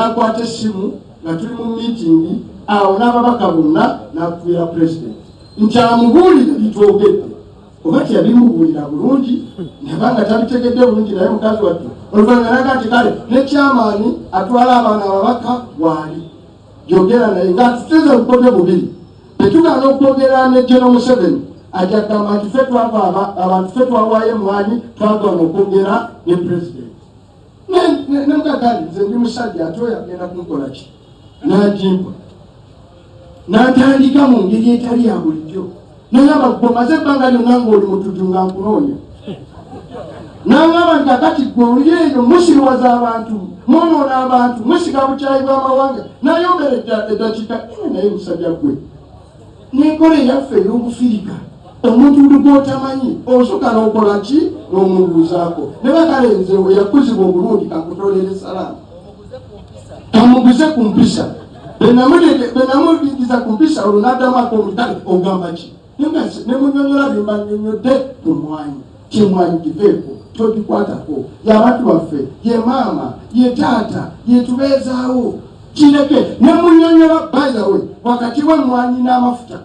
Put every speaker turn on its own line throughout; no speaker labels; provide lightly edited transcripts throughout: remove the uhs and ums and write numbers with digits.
n'akwata essimu nga tuli mu miitingi awo n'ababaka bonna n'akuira president nti amubuulire bitwogedde oba teyabimubuulira bulungi nebanga tabitegedde bulungi naye mukazi wattu oluvannyuma naga nti kale ne kyamaani atwala abaana ababaka waali jogera naye ng'atuteze obukodde bubiri tetugaana okwogera ne General Museveni ajja kugamba nti ffe abantu ffe twawaayo emwanyi twagaana okwogera ne president nemugagandi nze ndi musajja ate oyo agenda kunkola ki n'agimpa n'atandika mu ngeri etali ya bulijjo nangamba gwomaze ebbanga lyonna ng'oli mututu nga nkunoonya nangamba nti akati gwe oli eyo musiriwaza abantu mwonoona abantu musiga bukyayi bw'amawanga nayombera eddakiika naye musajja gwe n'enkola eyaffe ey'obufirika omuntu buli gw'otamanyi osooka n'okola ki n'omubuuzaako ne bakale nze we yakuzibwa obulungi kakutolera essalaamu kamuguze ku mpisa benamulingiza ku mpisa olwo n'addamu ak'omutale ogamba ki ne munyonyola bye mbanyonyodde ku mwanyi kyemwanyi giveeko togikwatako y'abantu baffe ye maama ye taata ye tubeezaawo kireke ne munyonyola by the way wakati w'emmwanyi n'amafuta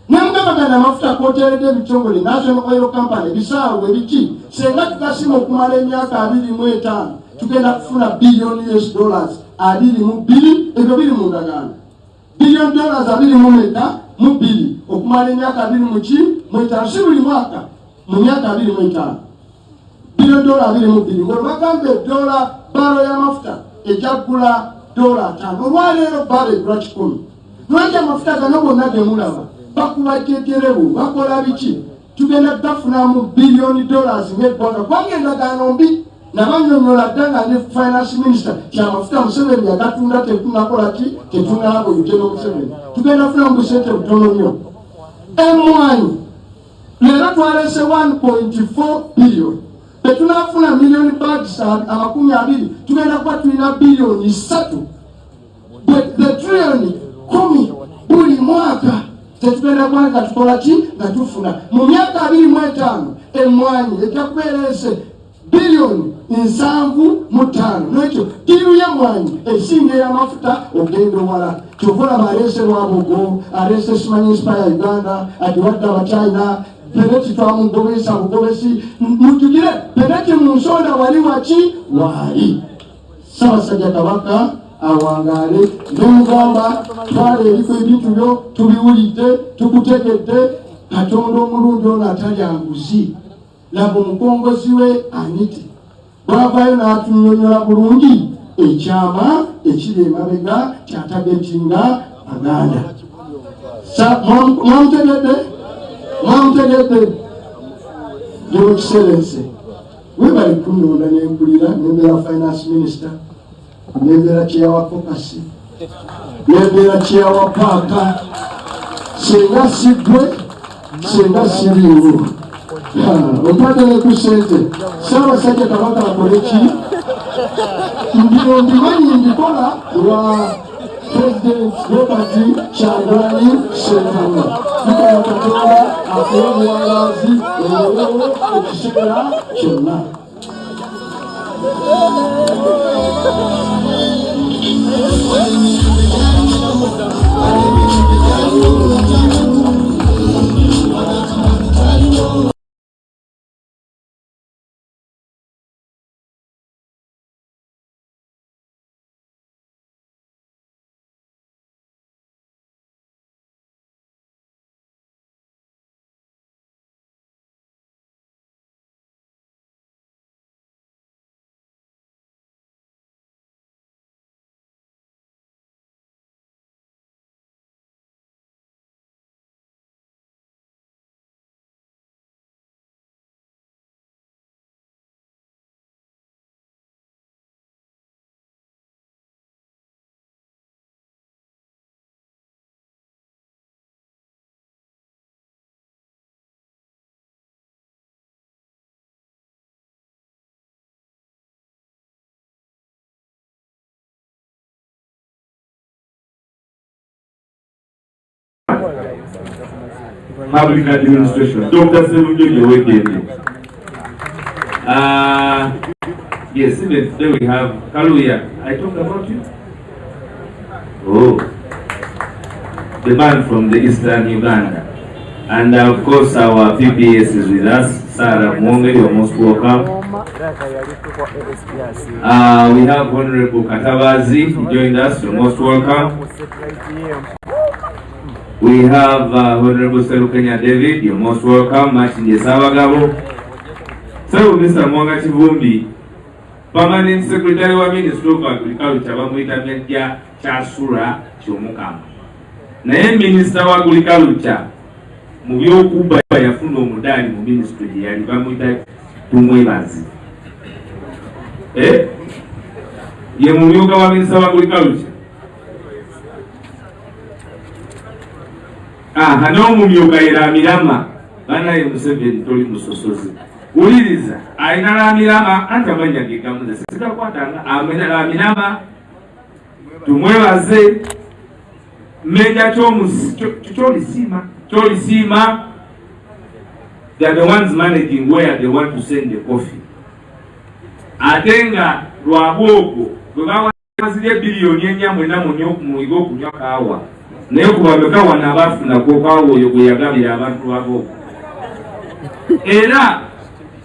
nemugabagana amafuta kwoteredde ebitongole National Oil Company bisaawe biki senga tugasima okumala emyaka 25 tugenda kufuna billion US dollars 22 ebyo biri mu ndagaano billion dollars 22 okumala emyaka 25 si buli mwaka mu myaka 25 billion dollars 22 ngolo bagambe dola baro y'amafuta ejaggula dola 5 olwaleero baro egula 10 lwaki amafuta gano gonna gemulaba bakubateterewo bakola biki tugenda kufunamu billion dollars ng'eggwanga kubanga endagaano mbi nabanyonyola dda nga ne finance minister kyamafuta Museveni yagatunda tetunakola ki tetunalaba General Museveni tugenda kufunamu sente butono nnyo emmwanyi leero twalese 1.4 billion tetunafuna million bags 20 tugenda kuba tulina billion 3 the trillion 10 buli mwaka tetugenda kubanga tukola ki nga tufuna mu myaka 25 emmwanyi ejja kubeerese billion 75 nekyo tiru y'emmwanyi esinga ey'amafuta ogenda owala kyovula balese Lwabugo alese simanyi inspire Uganda adiwadde abachina peneti twamugobesa bugobesi mujugire peneti mu nsonda wali waki wali Ssaabasajja Kabaka awangale nemugamba twala ebifo ebintu byo tubiwulidde tukutegedde Katonda omulungi ono atalya nguzi laba omukongozi we aniti bwavaayo n'atunyonyola bulungi ekyama ekiri emabega kyatagetinga Aganda mwamutegedde ndewo kiserense webali kunnonda nenkulira nembeera finance minister nembeera kyeyawa focus nembeera kyeyawa paaka senga sigwe senga siriwo otwadde ku sente Ssaabasajja Kabaka akole ki ndimanyi mbikola lwa President Robert Kyagulanyi Ssentamu tukola Katonda akola obuwangazi ekiseera kyonna.
Public administration. Dr. Sebujoge Wekende. Yes, even today we have Kaluya. I talked about you. Oh, the man from the Eastern Uganda. And of course our PPS is with us. Sarah Mwonge, you're most welcome. We have Honorable Katabazi who joined us, you're most welcome. We have Honorable Serukenya David, you're most welcome. Martin Yesawagabo. So Mr. Mwanga Chivumbi, Permanent Secretary wa Ministry of Agriculture, bamwita Meja Chasura Chomukama. Naye Minister wa Agriculture mu byokuba yafuna omudali mu ministry yali bamwita Tumwebazi. Ye mumyuka wa Minister wa Agriculture. Hano mumyuka era Mirama bana ye Museveni toli musosozi. Uliriza aina la Mirama antamanya gikamuze sika kwatanga amena la Mirama Tumwebaze Meja Cholisima, they are the ones managing where they want to send the coffee. Atenga Rwaboko, Gwawa bilioni enya mwena munyoku kunywa kawa. Naye kubabeka wanabafu na kokawo yoguyagabira abantu Rwaboko. Era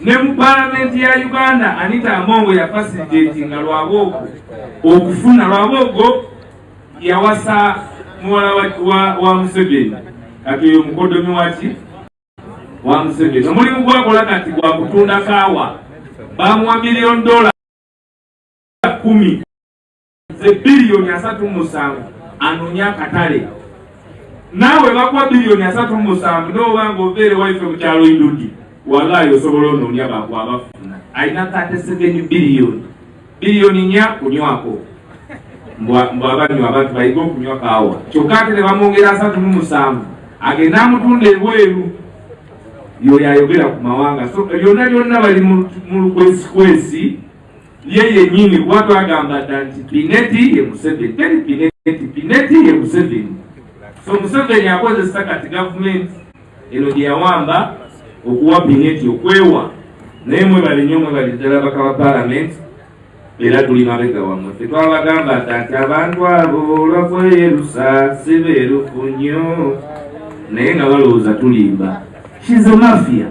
ne mu parliament ya Uganda Anita Amongo ya facilitating Rwaboko okufuna Rwaboko yawasa mwala wa Museveni akiyo mukodomi wati wa Museveni omulimu gwakola kati gwa kutunda kawa bamuwa $1 million 10 ze bilioni 3.7 anonya katale nawe bakwa bilioni 3.7 ndo bango overe waife mukyalo Indudi wallahi osobola ononya bakwa abafuna aina 37 bilioni nya kunywako mbwabanywa abantu bayiga okunywa kawa kyokka ne bamwongera 3.7 agenda mutunda ebweru yo yayogera ku mawanga so byonna bali mu lukwesikwesi yeye nyini watu agamba nti Pineti ye Museveni teri Pineti ye Museveni so Museveni akozesa kati government eno gye yawamba okuwa Pineti okwewa naye mwebale nnyo mwebale ddala bakawa parliament era tuli mabega wamwe tetwabagamba nti abantu abo lwakwerusa si beerufu nnyo naye nga balowooza tulimba. She's a mafia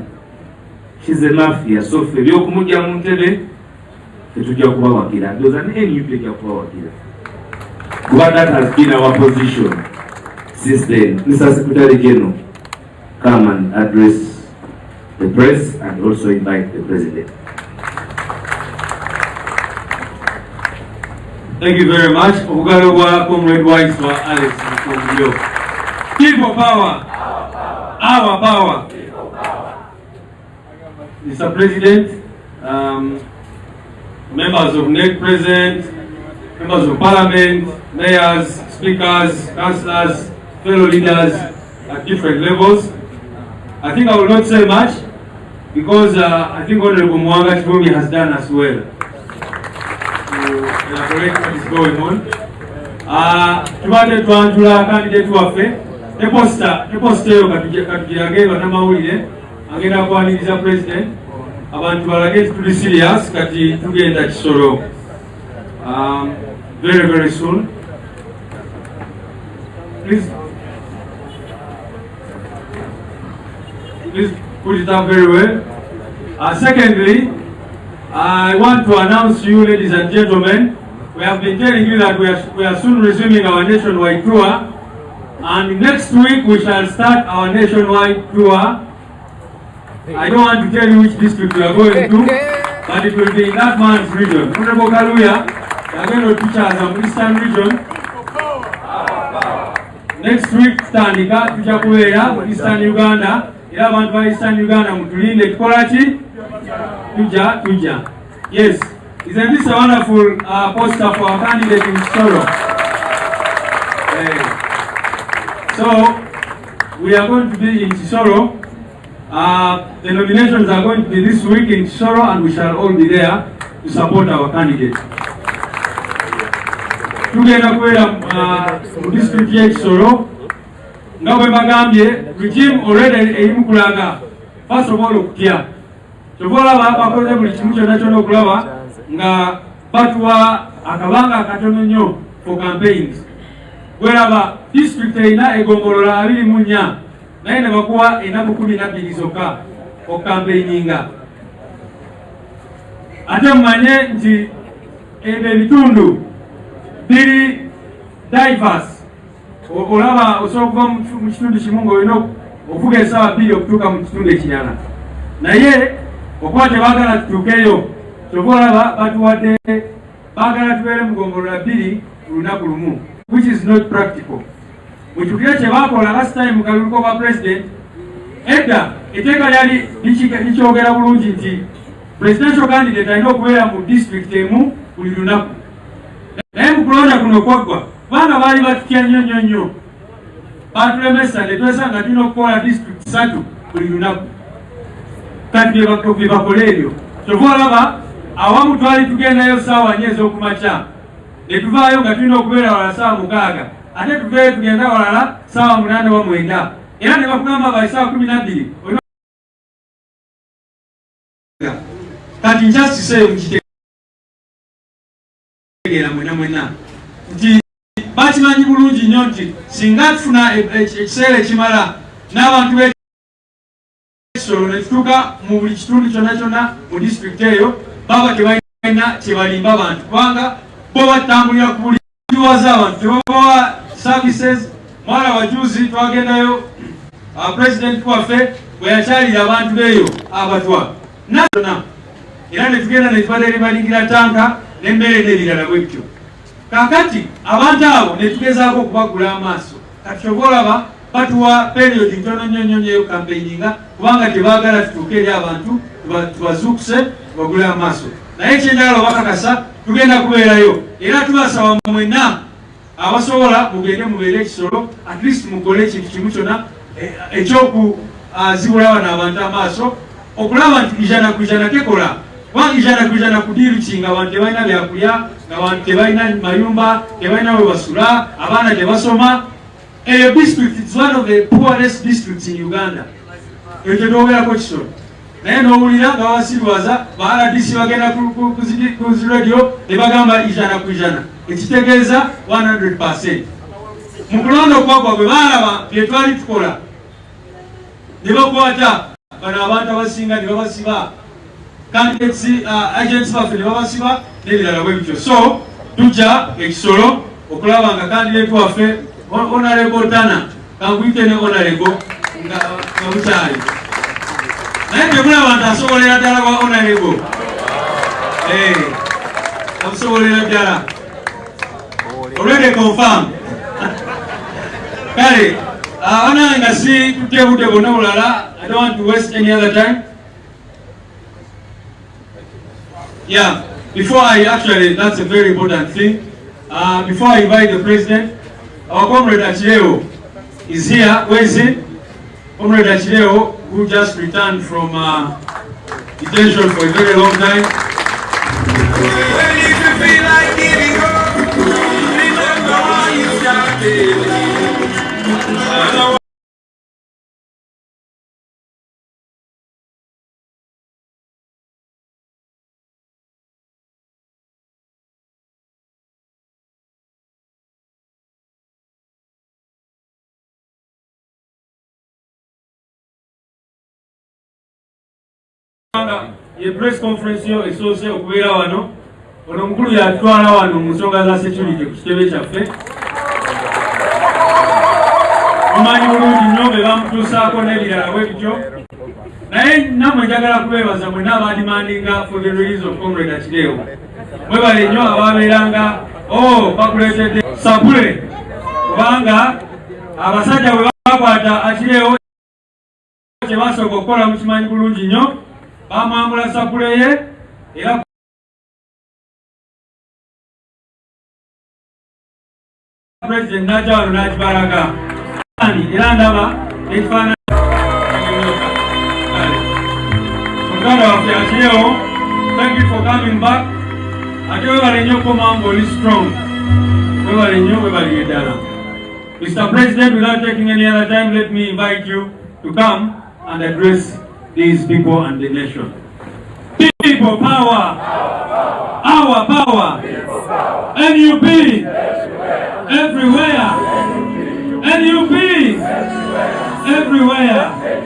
so ffe ebyokumujja mu ntebe tetujja kubawakira ndowooza ne NUP ejja kubawakira kuba that has been our position since then. Mr. Secretary General, come and address the press and also invite the President.
Thank you very much. Obugalo bwa Comrade Wise wa Alex Mukonjo. People power. Our power. Mr. President, members of NEC present, members of Parliament, mayors, speakers, councillors, fellow leaders at different levels. I think I will not say much because I think Honorable Mwanga Chivumbi has done as well. Elaborate what is going on. Tubadde twantula candidate waffe teposta yo katugirage bannamawulire agenda kwaniriza president abantu balage tuli serious kati tugenda Kisoro very very soon. Please put it up very well. Secondly, I want to announce to you, ladies and gentlemen, we have been telling you that we are soon resuming our nationwide tour, and next week we shall start our nationwide tour. I don't want to tell you which district we are going to, but it will be in that man's region. Honorable Kaluya, we are going to teach us the Eastern region. Next week, Tandika, tuja Eastern Uganda. Ila abantu ba Eastern Uganda mutulinde tukolachi tuja. Yes, isn't this a wonderful poster for our candidate in Kisoro? So we are going to be in Kisoro. The nominations are going to be this week in Kisoro, and we shall all be there to support our candidate. Tugenda kwera mu district ya Kisoro. Nga bwe bagambye regime already eyimukulaga first of all okutya kyobola bakoze buli kimu kyonna okulaba nga batuwa akabanga akatono nnyo for campaigns Gwelaba district ina egongolola 24 naye ne bakuwa ennaku 12 zokka okampeyininga. Ate mumanye nti ebitundu biri diverse. Olaba osobola okuva mu kitundu kimu ng'olina okuvuga essaawa 2 okutuuka mu kitundu ekirala. Naye okuba tebaagala tutuukeyo, kyova olaba batuwadde baagala tubeere mu gongolola 2 ku lunaku lumu, which is not practical. Mukyukire kye baakola last time mu kaluluko kwa president, edda etteeka lyali likyogera bulungi nti presidential candidate alina okubeera mu district emu buli lunaku. Naye mu kulonda kuno kwaggwa, kubanga baali batutya nnyo, batulemesa ne twesanga tulina okukola district 3 buli lunaku. Kati bye bakola ebyo, kyova olaba awamu twali tugendayo ssaawa 4 ez'okumakya, ne tuvaayo nga tulina okubeera wala ssaawa 6, ate tuveeyo tugenda walala ssaawa 8 wa 9, era ne bakugamba bali ssaawa 12 kati nkyasiseeyo mukitegeera mwena nti bakimanyi bulungi nnyo nti singa tufuna ekiseera ekimala n'abantu b'ekisolo ne tutuuka mu buli kitundu kyonna mu disitulikiti eyo, baba tebalina kyebalimba abantu kubanga bo batambulira ku buli kiwaza abantu tebabawa services. Mwala wajuzi twagendayo president waffe bwe yakyalira abantu beeyo abatwa nana era ne tugenda ne tubadde balingira tanka n'emmere n'ebirala bwe bityo. Kakati abantu abo ne tugezaako okubagula amaaso, kati kyova olaba batuwa period ntono nnyo eyo campaigninga kubanga tebaagala tutuuke eri abantu tubazuukuse tubagule amaaso. Naye ekyenjagala obakakasa tugenda kubeerayo era tubasaba mwenna abasobola mugende mubeere ekisolo, at least mukole ekintu kimu kyonna ekyokuzibula wano abantu amaaso okulaba nti 100% tekola. Kubanga 100% kudirukinga abantu tebalina byakulya, abantu tebalina mayumba, tebalina we basula, abaana tebasoma. Eyo district is one of the poorest districts in Uganda. Eyo tetwogerako kisolo. Naye n'owulira nga basirwaza ba RDC bagenda ku radio ne bagamba 100%. Ekitegeeza 100%. Mu kulonda okwagwa bwe baalaba bye twali tukola ne bakwata bano abantu abasinga ne babasiba, candidates agents baffe ne babasiba n'ebirala bwe bityo. So tujja ekisolo okulaba nga candidate waffe Honorable Tana kanguyite ne Honorable nga mukyali. Naye temulaba nti asobolera ddala kwa Honorable. Amusobolera ddala. Already confirmed. Kale, nga si tutebudde bonna bulala, I don't want to waste any other time. Yeah, before actually, that's a very important thing. Before I invite the president, our comrade Achileo is here. Where is he? Comrade Achileo, who just returned from detention for a very long time. Well, if you feel like giving up, remember how you started. Ye press conference yo esoose okubeera wano, ono omukulu yatwala wano mu nsonga za security ku kitebe kyaffe. Mumanyi bulungi nnyo be bamutuusaako n'ebirala bwe bityo. Naye nammwe njagala kubeebaza mwenna abadimandinga for the release of Comrade Achileo. Mwebale nnyo ababeeranga bakuleetedde sapule kubanga abasajja bwe bakwata Achileo kye basooka okukola mukimanyi bulungi nnyo. Bamwambula sapule ye era president n'ajja wano n'agibalaga era ndaba ekifaananyi muganda waffe Achileo. Thank you for coming back. Ate webale nnyo Komambo oli strong. Webale nnyo webalire ddala. Mr. President, without taking any other time, let me invite you to come and address these people and the nation. People power. Our power. NUP. Everywhere. everywhere.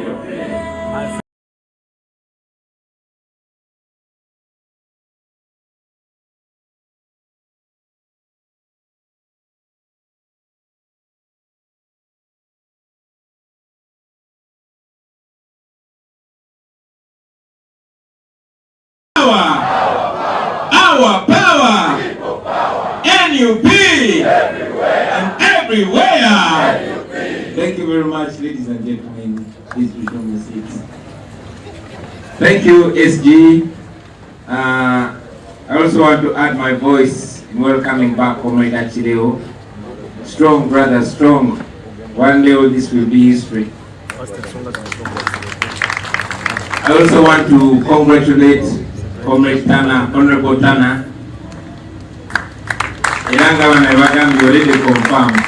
Our power, NUP, and everywhere. Thank you very much, ladies and gentlemen. Please return your seats. Thank you, SG. I also want to add my voice in welcoming back Comrade Achileo. Strong, brother, strong. One day all this will be history. I also want to congratulate Comrade Tana, Honorable Tana. You already confirmed.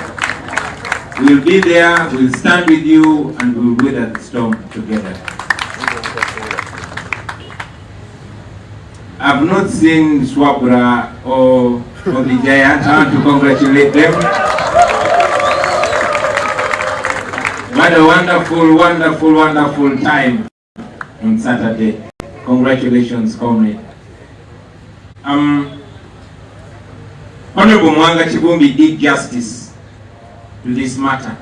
We'll be there, we'll stand with you, and we'll weather the storm together. I've not seen Swabra or the Giant. I want to congratulate them. What a wonderful, wonderful, wonderful time on Saturday. Congratulations, comrade. Honorable Mwanga Chibumbi did justice to this matter,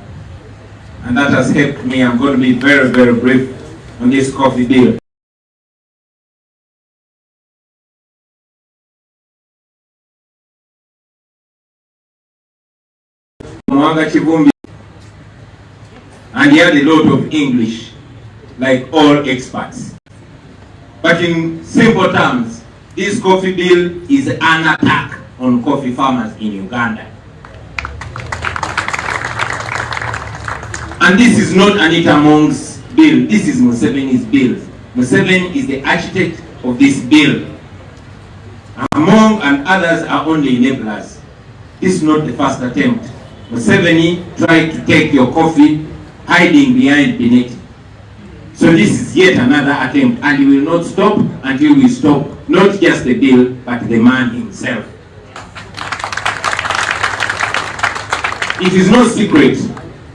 and that has helped me. I'm going to be very, very brief on this coffee bill. Mwanga Chibumbi, and he had a lot of English, like all experts. But in simple terms, this coffee bill is an attack on coffee farmers in Uganda. And this is not Anita Mong's bill, this is Museveni's bill. Museveni is the architect of this bill. Among and others are only enablers. This is not the first attempt. Museveni tried to take your coffee, hiding behind Bineti. So this is yet another attempt, and he will not stop until we stop not just the bill, but the man himself. It is no secret.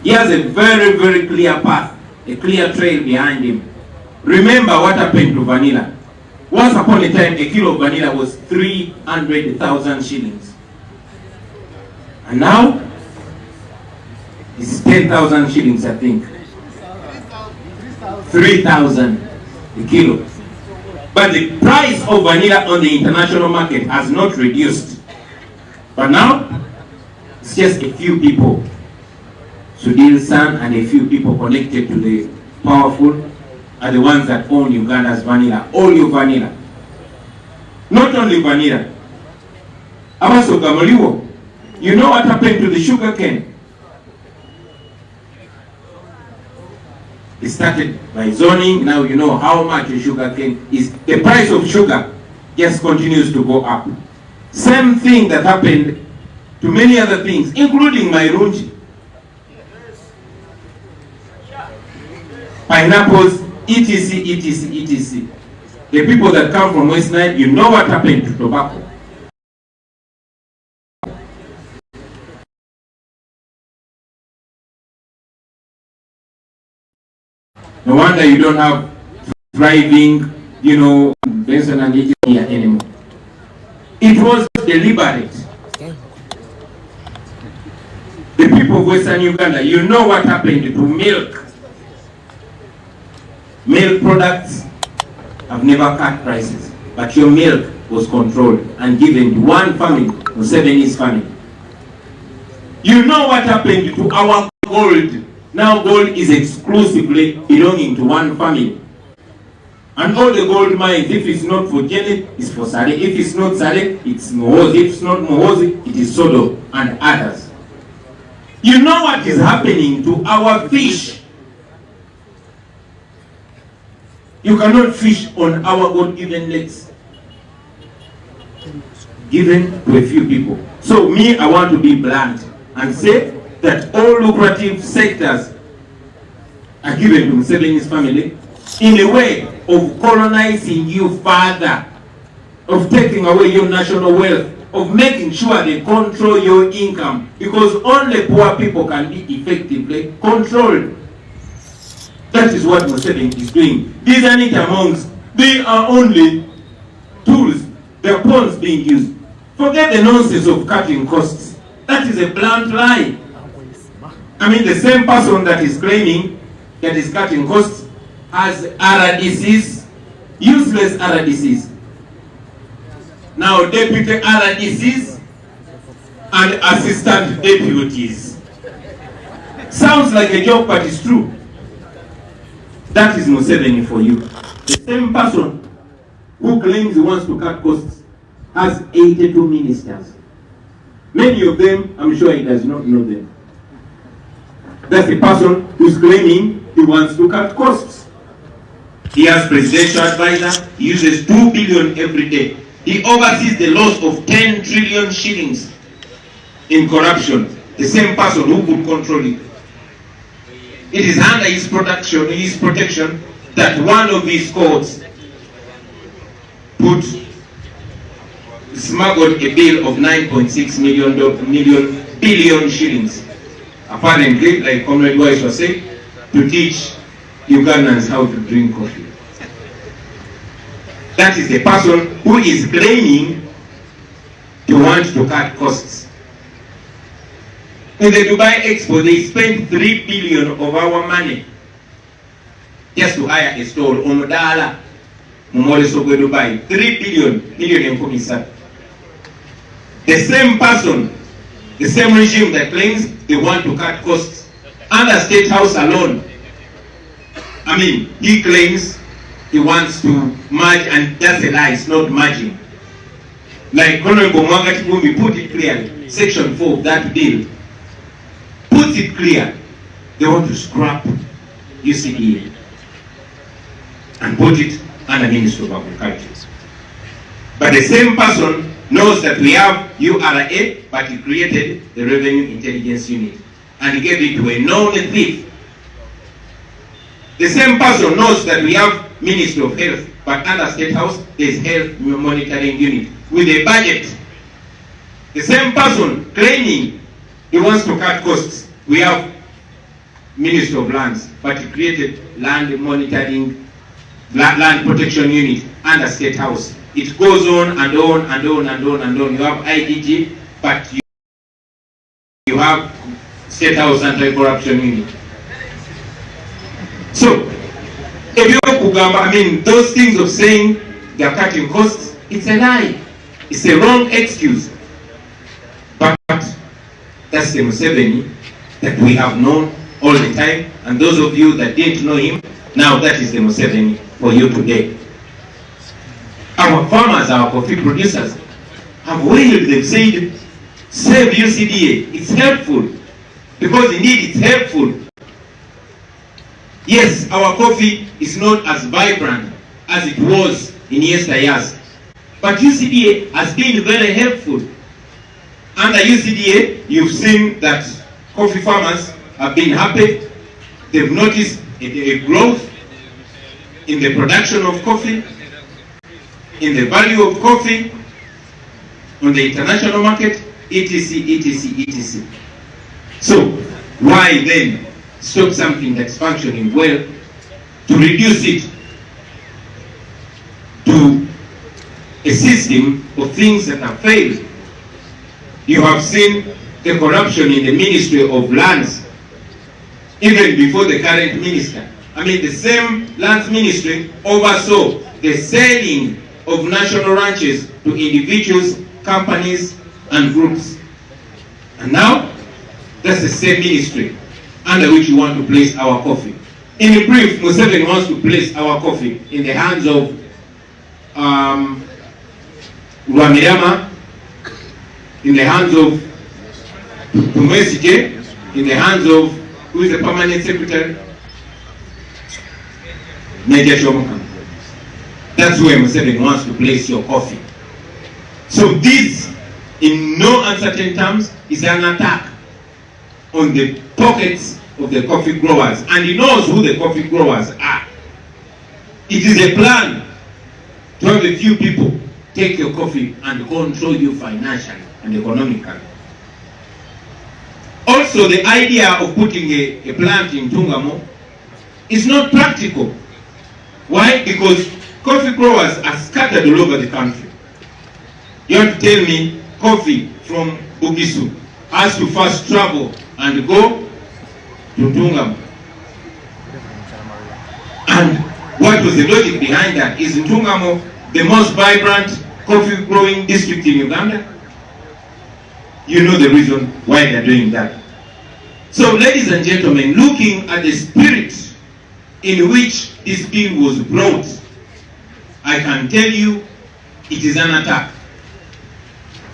He has a very, very clear path, a clear trail behind him. Remember what happened to vanilla. Once upon a time, a kilo of vanilla was 300,000 shillings. And now, it's 10,000 shillings, I think. 3,000 a kilo. But the price of vanilla on the international market has not reduced. But now, it's just a few people, Sudhir's son and a few people connected to the powerful are the ones that own Uganda's vanilla, all your vanilla. Not only vanilla. Abaso Gamaliwo, you know what happened to the sugar cane? It started by zoning. Now you know how much a sugar cane is. The price of sugar just continues to go up. Same thing that happened to many other things, including Mairunji. Pineapples, etc, etc, etc. The people that come from West Nile, you know what happened to tobacco. No wonder you don't have thriving, Benson and Egypt here anymore. It was deliberate. The people of Western Uganda, you know what happened to milk. Milk products have never cut prices, but your milk was controlled and given to one family, Museveni's family. You know what happened to our gold. Now gold is exclusively belonging to one family. And all the gold mines, if it's not for Janet, it's for Sale. If it's not Sale, it's Mohozi. If it's not Mohozi, it is Sodo and others. You know what is happening to our fish. You cannot fish on our God-given lakes, given to a few people. So me, I want to be blunt and say that all lucrative sectors are given to Museveni's family in a way of colonizing you further, of taking away your national wealth, of making sure they control your income, because only poor people can be effectively controlled.
That is what Museveni is doing. These are not amongst, they are only tools, the pawns being used. Forget the nonsense of cutting costs. That is a blunt lie. I mean, the same person that is claiming that is cutting costs has RDCs, useless RDCs. Now deputy RDCs and assistant deputies. Sounds like a joke, but it's true. That is Museveni for you. The same person who claims he wants to cut costs has 82 ministers. Many of them, I'm sure he does not know them. That's the person who's claiming he wants to cut costs. He has presidential advisor. He uses 2 billion every day. He oversees the loss of 10 trillion shillings in corruption. The same person who could control it. It is under his protection that one of his courts smuggled a bill of 9.6 billion shillings. Apparently, like Comrade Wise was saying, to teach Ugandans how to drink coffee. That is the person who is claiming to want to cut costs. In the Dubai Expo, they spent 3 billion of our money just to hire a stall. Omodala, Mumoleso Dubai, 3 billion in. The same person, the same regime that claims they want to cut costs under State House alone. I mean, he claims he wants to merge, and that's a lie, it's not merging. Like Honorable Mwangati Bumi put it clearly, Section 4 of that bill puts it clear. They want to scrap UCDA and put it under Ministry of Agriculture. But the same person knows that we have URA, but he created the Revenue Intelligence Unit and he gave it to a known thief. The same person knows that we have Ministry of Health, but under State House there is Health Monitoring Unit with a budget. The same person claiming he wants to cut costs, we have Ministry of Lands, but he created Land Monitoring, Land Protection Unit under State House. It goes on and on and on and on and on. You have IDG, but you have State House Anti-Corruption Unit. So, if you I mean, those things of saying they are cutting costs, it's a lie. It's a wrong excuse. But that's the Museveni that we have known all the time. And those of you that didn't know him, now that is the Museveni for you today. Our farmers, our coffee producers have wailed, they've said, save UCDA, it's helpful. Because indeed it's helpful. Yes, our coffee is not as vibrant as it was in yesteryears. But UCDA has been very helpful. Under UCDA, you've seen that coffee farmers have been happy. They've noticed a growth in the production of coffee, in the value of coffee, on the international market, etc., etc., etc. So, why then stop something that's functioning well to reduce it to a system of things that have failed? You have seen the corruption in the Ministry of Lands, even before the current minister. I mean, the same Lands Ministry oversaw the selling of national ranches to individuals, companies, and groups. And now, that's the same ministry under which you want to place our coffee. In a brief, Museveni wants to place our coffee in the hands of Rwamirama, in the hands of Tumwesige, in the hands of, who is the permanent secretary? Major Shomuka. That's where Museveni wants to place your coffee. So this, in no uncertain terms, is an attack on the pockets of the coffee growers. And he knows who the coffee growers are. It is a plan to have a few people take your coffee and control you financially and economically. Also, the idea of putting a plant in Tungamo It's not practical. Why? Because coffee growers are scattered all over the country. You have to tell me coffee from Bugisu has to first travel and go to Ntungamo. And what was the logic behind that? Is Ntungamo the most vibrant coffee growing district in Uganda? You know the reason why they're doing that. So, ladies and gentlemen, looking at the spirit in which this bill was brought, I can tell you it is an attack.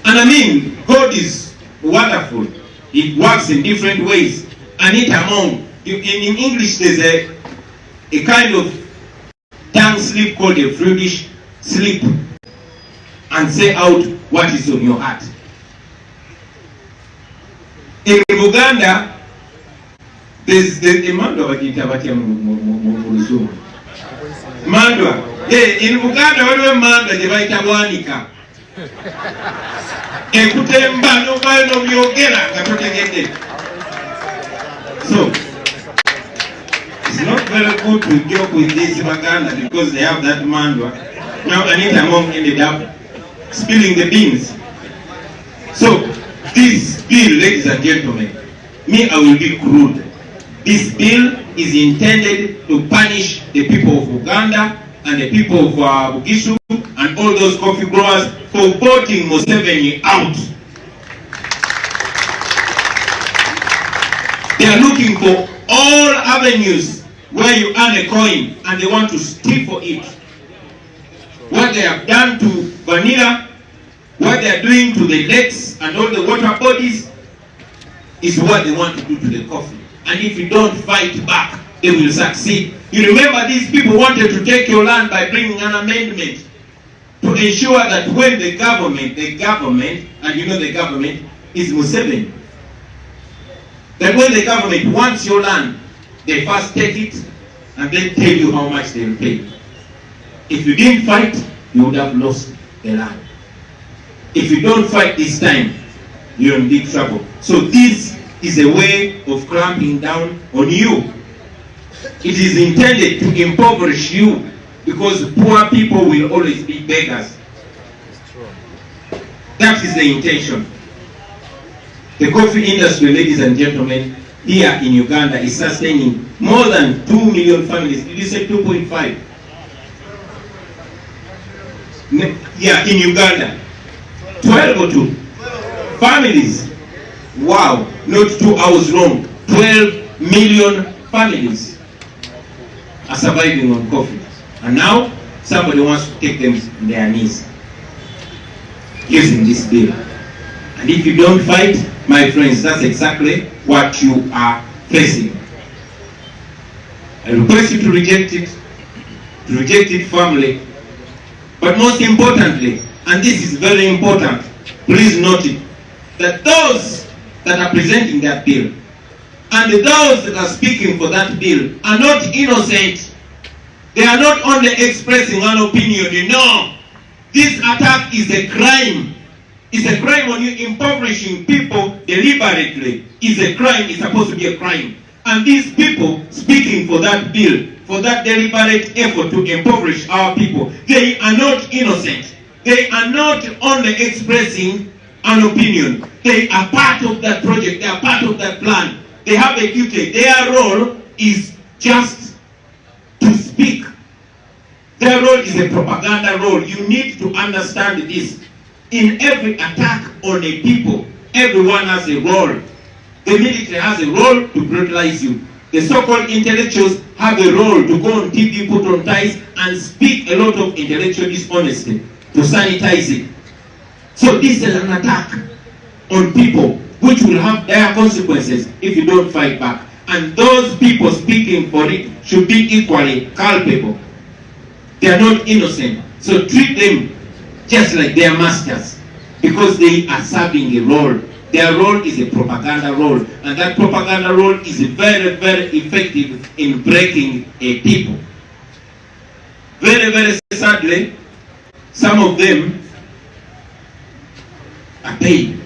And I mean, God is wonderful. It works in different ways. And it among, in English there's a kind of tongue slip called a Freudish slip, and say out what is on your heart. In Uganda, there's a mandwa bakitabatia mu mandwa. In Uganda waliwo mandwa gye bayita bwanika. Ekutemba n'obayo n'obyogera nga totegedde. So, it's not very good to joke with this Baganda because they have that mandwa. Now Anita Among ended up spilling the beans. So, this bill, ladies and gentlemen, I will be crude. This bill is intended to punish the people of Uganda and the people of Bugisu and all those coffee growers for voting Museveni out. They are looking for all avenues where you earn a coin and they want to steal for it. What they have done to vanilla, what they are doing to the lakes and all the water bodies is what they want to do to the coffee. And if you don't fight back, they will succeed. You remember these people wanted to take your land by bringing an amendment to ensure that when the government, and you know the government is Museveni, that when the government wants your land, they first take it and then tell you how much they will pay. If you didn't fight, you would have lost the land. If you don't fight this time, you're in big trouble. So this is a way of clamping down on you. It is intended to impoverish you because poor people will always be beggars. That is the intention. The coffee industry, ladies and gentlemen, here in Uganda is sustaining more than 2 million families. Did you say 2.5? Yeah, in Uganda. 12 or 2 families. Wow, not 2 hours wrong. 12 million families are surviving on coffee. And now somebody wants to take them on their knees using this bill. And if you don't fight, my friends, that's exactly what you are facing. I request you to reject it firmly. But most importantly, and this is very important, please note it, that those that are presenting that bill and those that are speaking for that bill are not innocent. They are not only expressing an opinion. You know, this attack is a crime. It's a crime on you. Impoverishing people deliberately is a crime. It's supposed to be a crime. And these people speaking for that bill, for that deliberate effort to impoverish our people, they are not innocent. They are not only expressing an opinion. They are part of that project. They are part of that plan. They have a duty. Their role is just to speak. Their role is a propaganda role. You need to understand this. In every attack on a people, everyone has a role. The military has a role to brutalize you. The so-called intellectuals have a role to go on TV, put on ties, and speak a lot of intellectual dishonesty to sanitize it. So this is an attack on people which will have dire consequences if you don't fight back. And those people speaking for it should be equally culpable. They are not innocent. So treat them just like their masters, because they are serving a role. Their role is a propaganda role, and that propaganda role is very, very effective in breaking a people. Very, very sadly, some of them are paid.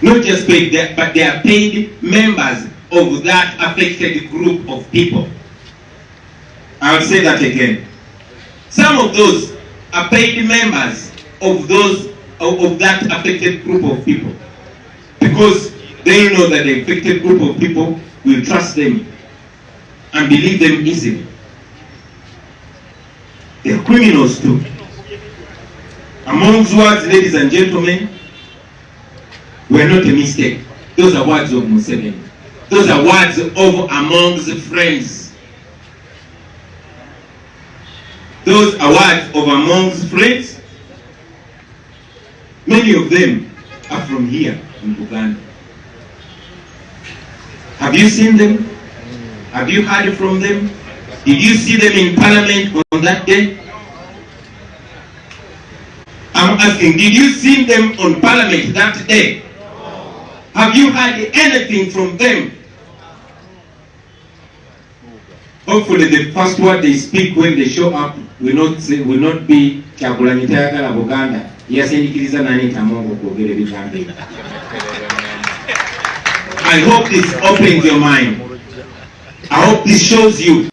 Not just paid, but they are paid members of that affected group of people. I'll say that again. Some of those are paid members of that affected group of people, because they know that the affected group of people will trust them and believe them easily. They are criminals too. Amongst words, ladies and gentlemen, were not a mistake. Those are words of Museveni. Those are words of amongst friends. Those are words of amongst friends. Many of them are from here in Uganda. Have you seen them? Have you heard from them? Did you see them in Parliament on that day? I'm asking, did you see them on Parliament that day? Have you heard anything from them? Hopefully the first word they speak when they show up will not be Kavule mitayagala Buganda. Yasindikiriza nani tamongo kwogera bigambo. I hope this opens your mind. I hope this shows you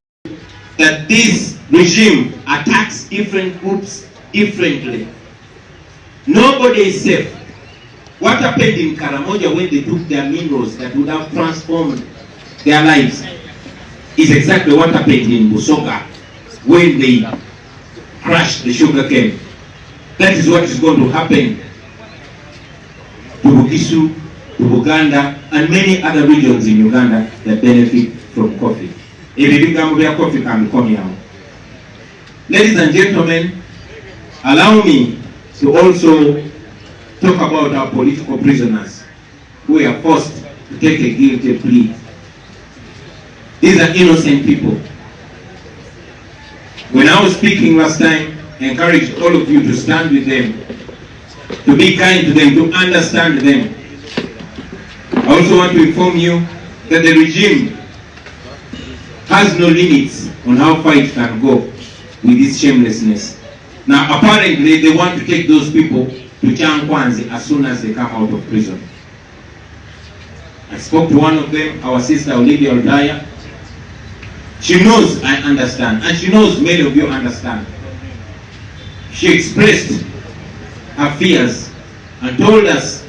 that this regime attacks different groups differently. Nobody is safe. What happened in Karamoja when they took their minerals that would have transformed their lives is exactly what happened in Busoga when they crushed the sugar cane. That is what is going to happen to Bugisu, to Buganda, and many other regions in Uganda that benefit from coffee. Coffee can come here. Ladies and gentlemen, allow me to also talk about our political prisoners who are forced to take a guilty plea. These are innocent people. When I was speaking last time, I encouraged all of you to stand with them, to be kind to them, to understand them. I also want to inform you that the regime has no limits on how far it can go with this shamelessness. Now, apparently, they want to take those people to Chankwanzi as soon as they come out of prison. I spoke to one of them, our sister Olivia Odaya. She knows I understand, and she knows many of you understand. She expressed her fears and told us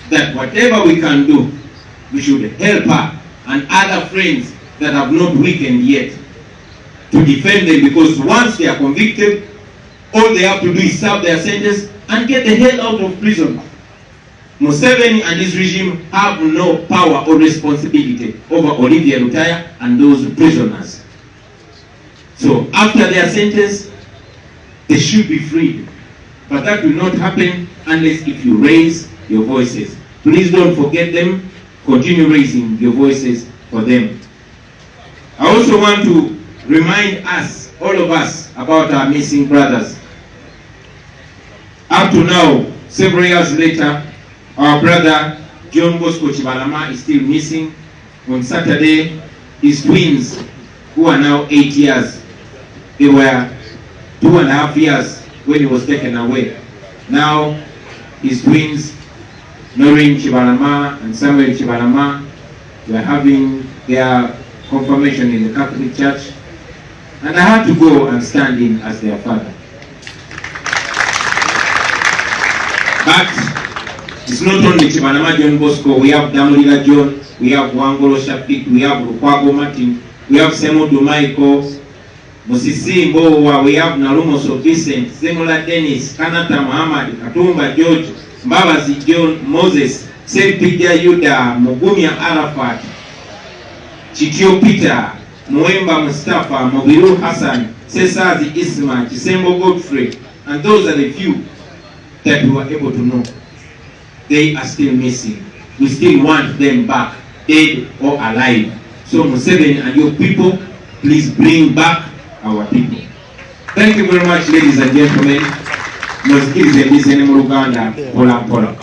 that whatever we can do, we should help her and other friends that have not weakened yet to defend them, because once they are convicted, all they have to do is serve their sentence and get the hell out of prison. Museveni and his regime have no power or responsibility over Olivia Lutaya and those prisoners. So after their sentence, they should be freed. But that will not happen unless if you raise your voices. Please don't forget them. Continue raising your voices for them. I also want to remind us, all of us, about our missing brothers. Up to now, several years later, our brother John Bosco Chibalama is still missing. On Saturday, his twins, who are now 8 years, they were 2.5 years when he was taken away. Now, his twins, Noreen Chibalama and Samuel Chibalama, they are having their confirmation in the Catholic Church, and I had to go and stand in as their father. But it's not only Chibalama John Bosco. We have Damulila John, we have Wangolo Shafik, we have Lukwago Martin, we have Semodu Michael, Musisi Mbowa, we have Narumoso Vincent, Zemola Dennis, Kanata Muhammad, Katumba George, Mbabazi John, Moses, Selpija Yuda, Mugumia Arafat, Chitio Peter, Mwemba Mustafa, Mobiru Hassan, Sesazi Isma, Chisembo Godfrey, and those are the few that we were able to know. They are still missing. We still want them back, dead or alive. So Museveni and your people, please bring back our people. Thank you very much, ladies and gentlemen. Musikirize mbizene mu Luganda pola pola.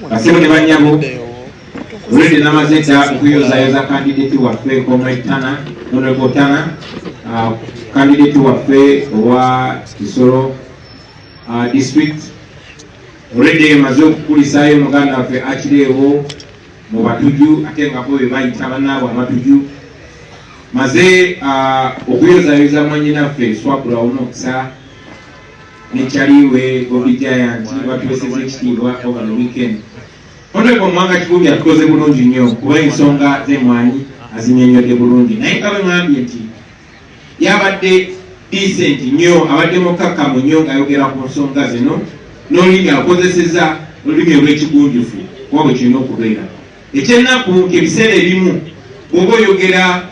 Basebone banyago, already namazeta okuyozayoza candidate waffe Comrade Tana, Honorable Tana, candidate waffe owa Kisoro district. Already maze okukulisayo muganda waffe Achirewo mu batuju ate nga bo bayita bannaabwe abatuju maze okuyozayoza mwannyinaffe swabula omukisa nekyaliwe Bobi Giant batuweseza ekitiibwa over the weekend. Honorable Mwanga Kikubi atukoze bulungi nnyo kuba ensonga z'emmwanyi azinnyonnyodde bulungi, naye nga bwe ŋŋambye nti yabadde decent nnyo, abadde mukkakkamu nnyo ng'ayogera ku nsonga zino n'olulimi akozeseza olulimi olw'ekigunjufu kuba bwe kirina okubeera. Ekyennaku ng'ebiseera ebimu bw'oba oyogera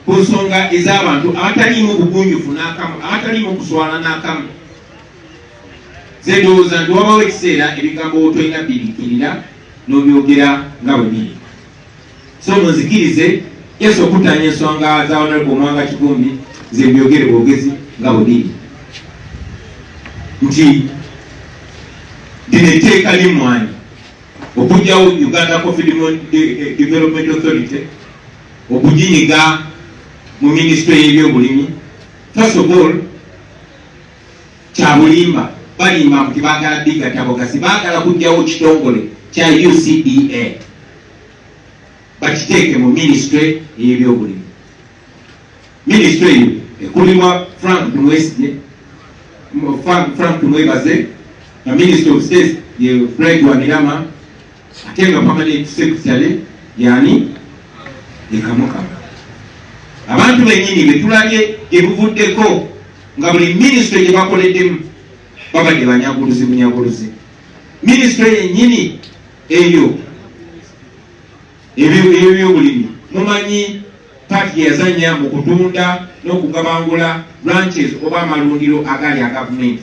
ku nsonga ez'abantu abataliimu bugunjufu n'akamu, abataliimu kuswala n'akamu, ze ndowooza nti wabawo ekiseera ebigambo tolina biriikirira n'obyogera nga bwe biri. So munzikirize yesu okutaanya ensonga za Honorable Mwanga Kikubi ze byogere bwogezi nga bwe biri nti lino etteeka ly'emmwanyi okugyawo Uganda Coffee Development Authority okuginyiga mu minisitule y'ebyobulimi. First of all, kya bulimba, balimba nti baagala bigatabogasi, baagala kugyawo kitongole kya UCDA bakiteeke mu minisitule y'ebyobulimi. Minisitule eyo ekulirwa Frank Tumwebaze, na Minister of State ye Fred Wanirama, ate nga permanent secretary yani Ekamuka. Abantu bennyini betulabye ebuvuddeko nga buli minisitule gye bakoleddemu babadde bunyaguluzi. Minisitule yennyini eyo ebyobulimi mumanyi paati yazanya mu kutunda n'okugabangula branches oba amalundiro agali agavumenti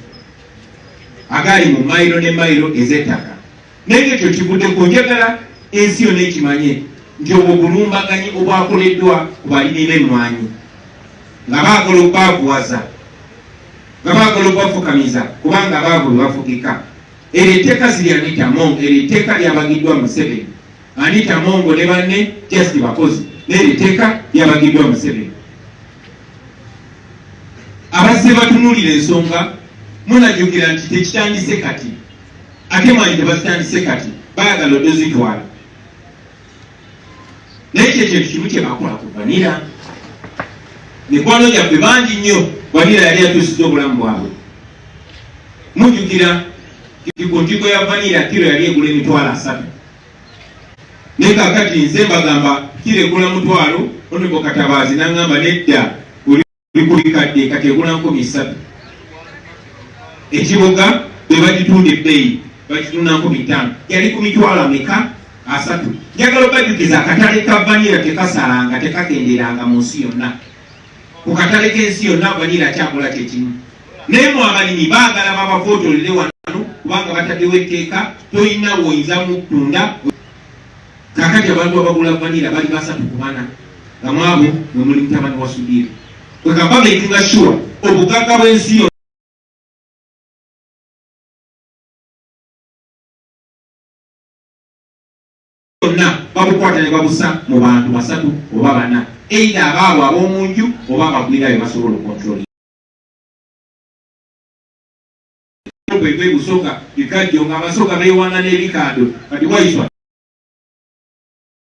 agali mu mayiro ne mayiro ez'ettaka. Naye ekyo kivuddeko, njagala ensi yonna ekimanye nti obwo bulumbaganyi obwakoleddwa ku balimi b'emmwanyi nga baagala okbavuwaza, nga baagala okbafukamiza kubanga baavu bebafugika. Eryo etteeka si lya Anita Mongo, eryo etteeka lyabagiddwa Museveni. Anita Mongo ne banne just bakozi, n'eryo etteeka lyabagiddwa Museveni. Abazze batunuulira ensonga munajjukira nti tekitandise kati, ate mwanyi tebazitandise kati, baagala odozitwala. Naye ekyo ekintu kimu kye bakola ku vanira. Mikwano gyaffe bangi nnyo vanira yali atuusidde obulamu bwabwe. Mujjukira ku ntigo ya vanira kiro yali egula $3. Naye kaakati nze mbagamba kiro egula $1, Honorable Katabaazi n'aŋŋamba nedda oli ku bikadde kati egula $300. Ekiboga bwe bagitunda ebbeeyi bagitunda $500, yali ku $300. Njagala obajjukiza akatale ka vanira tekasalanga, tekakenderanga mu nsi yonna. Ku katale k'ensi yonna vanira kyagula kyekimu. Naye mu abalimi baagala babafootolere wano kubanga bataddewo etteeka tolina woyinza mu ttunda. Kaakati abantu abagula vanira bali 3-4 nga mwabo mwe muli mutabani wa Sudiri. Kwe kamba ekinga sure obugagga bw'ensi yonna babukwata ne babusa mu bantu 3 oba 4, either abaabo ab'omunju oba abagwira be basobola okontrola. Bwe busoga bikajjo nga abasoga beewaana n'ebikando kati waiswa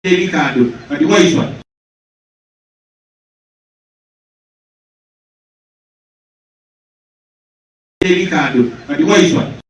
n'ebikando kati waiswa n'ebikando kati waiswa